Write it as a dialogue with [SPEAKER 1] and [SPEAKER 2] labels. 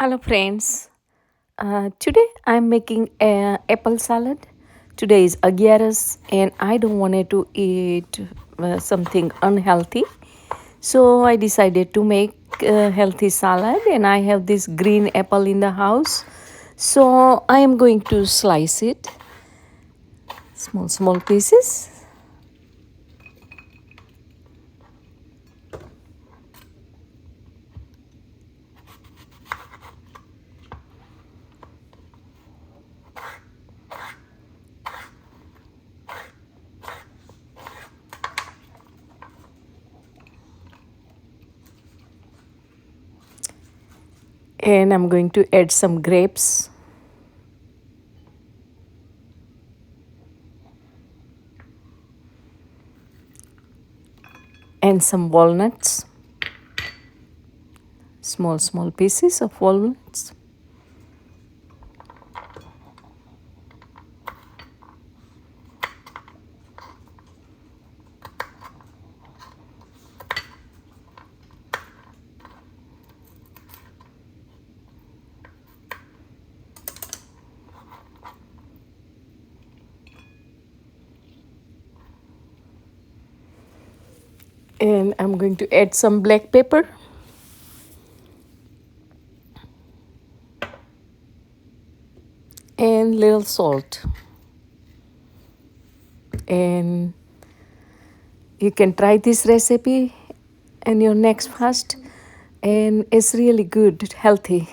[SPEAKER 1] Hello, friends. Today I'm making a apple salad. Today is Agyaras, and I don't want to eat something unhealthy. So I decided to make a healthy salad, and I have this green apple in the house. So I am going to slice it small pieces. And I'm going to add some grapes and some walnuts, small pieces of walnuts. And I'm going to add some black pepper and little salt. And you can try this recipe in your next fast, and it's really good, healthy.